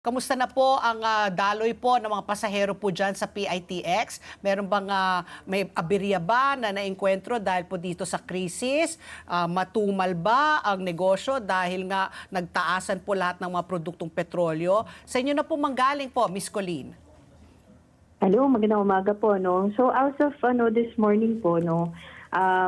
Kamusta na po ang daloy po ng mga pasahero po dyan sa PITX? Meron bang may aberya ba na naengkwentro dahil po dito sa krisis? Matumal ba ang negosyo dahil nga nagtaasan po lahat ng mga produktong petrolyo? Sa inyo na po manggaling po, Miss Colleen. Hello, magandang umaga po, no. So as of this morning po, no,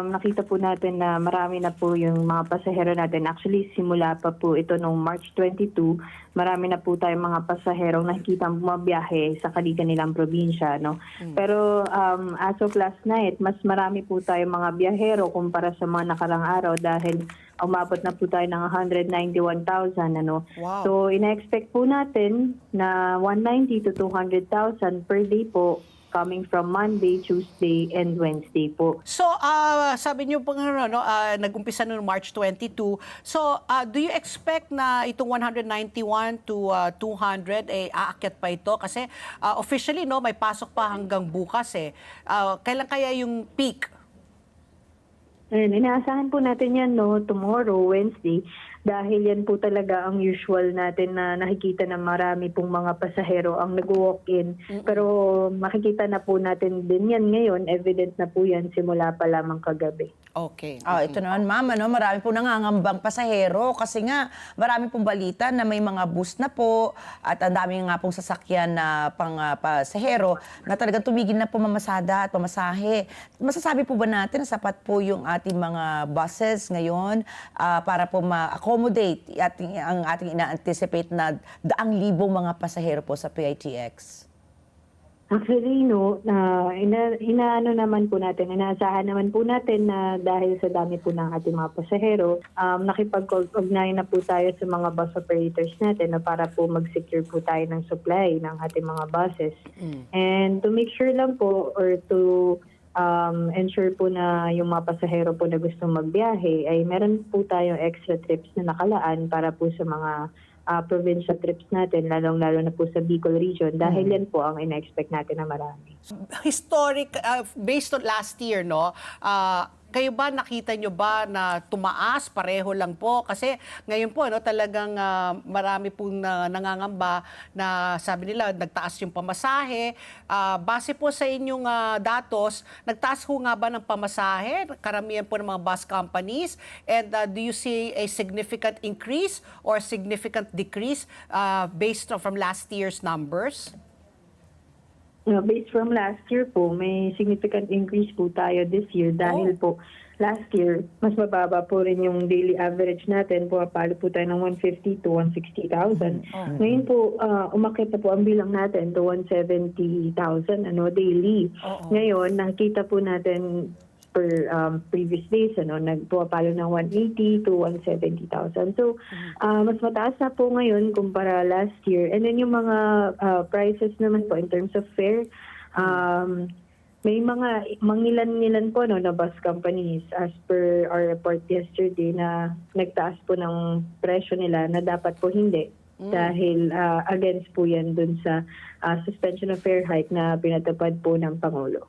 nakita po natin na marami na po yung mga pasahero natin. Actually, simula pa po ito nung March 22, marami na po tayong mga pasaherong nakikita bumabiyahe sa kanilang probinsya, no. Pero as of last night, mas marami po tayong mga biyahero kumpara sa mga nakarang araw dahil umabot na po tayo ng 191,000, ano. Wow. So ina-expect po natin na 190 to 200,000 per day po coming from Monday, Tuesday, and Wednesday po. So, sabi niyo po nag-umpisa noong March 22. So, do you expect na itong 191 to 200 aakyat pa ito? Kasi officially, no, may pasok pa hanggang bukas eh. Kailan kaya yung peak? Ayan, inaasahan po natin yan, no, tomorrow, Wednesday, dahil yan po talaga ang usual natin na nakikita na marami pong mga pasahero ang nag-walk-in. Pero makikita na po natin din yan ngayon, evident na po yan simula pa lamang kagabi. Okay. Ito naman, ma'am, marami po nangangambang pasahero kasi nga marami pong balita na may mga bus na po at ang dami nga pong sasakyan na pang pasahero na talagang tumigil na po mamasada at pamasahe. Masasabi po ba natin na sapat po yung ating mga buses ngayon para po ma-accommodate ang ating ina-anticipate na 100,000 mga pasahero po sa PITX? Actually, no, inaano naman po natin, inaasahan naman po natin na dahil sa dami po ng ating mga pasahero, nakipag-ugnayan na po tayo sa mga bus operators natin na para po mag-secure po tayo ng supply ng ating mga buses. And to make sure lang po or to ensure po na yung mga pasahero po na gusto magbiyahe ay meron po tayong extra trips na nakalaan para po sa mga provincial trips natin, lalong-lalo na po sa Bicol region dahil yan po ang ina-expect natin na marami. Historic, based on last year, no, kayo ba, nakita nyo ba na tumaas, pareho lang po? Kasi ngayon po, no, talagang marami pong nangangamba na sabi nila, nagtaas yung pamasahe. Base po sa inyong datos, nagtaas ho nga ba ng pamasahe? Karamihan po ng mga bus companies. And do you see a significant increase or significant decrease based from last year's numbers? Based from last year po, may significant increase po tayo this year dahil po last year, mas mababa po rin yung daily average natin. Pumapalo po tayo ng 150 to 160,000. Ngayon po, umakyat na po ang bilang natin to 170,000 daily. Ngayon, nakikita po natin per previous days, nagpapalo ng 180 to 170,000. So, mas mataas na po ngayon kumpara last year. And then yung mga prices naman po in terms of fare, may mga mangilan-ngilan po na bus companies as per our report yesterday na nagtaas po ng presyo nila na dapat po hindi. Dahil against po yan dun sa suspension of fare hike na pinatupad po ng Pangulo.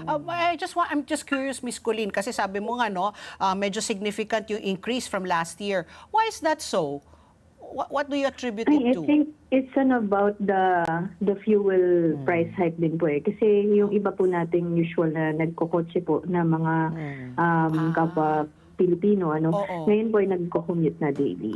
I'm just curious, Miss Colleen, kasi sabi mo nga, no, medyo significant yung increase from last year. Why is that so? What do you attribute it to? I think it's about the fuel price hike din po eh. Kasi yung iba po nating usual na nagkokotse po na mga kapwa Pilipino, ngayon po ay nagko-commute na daily.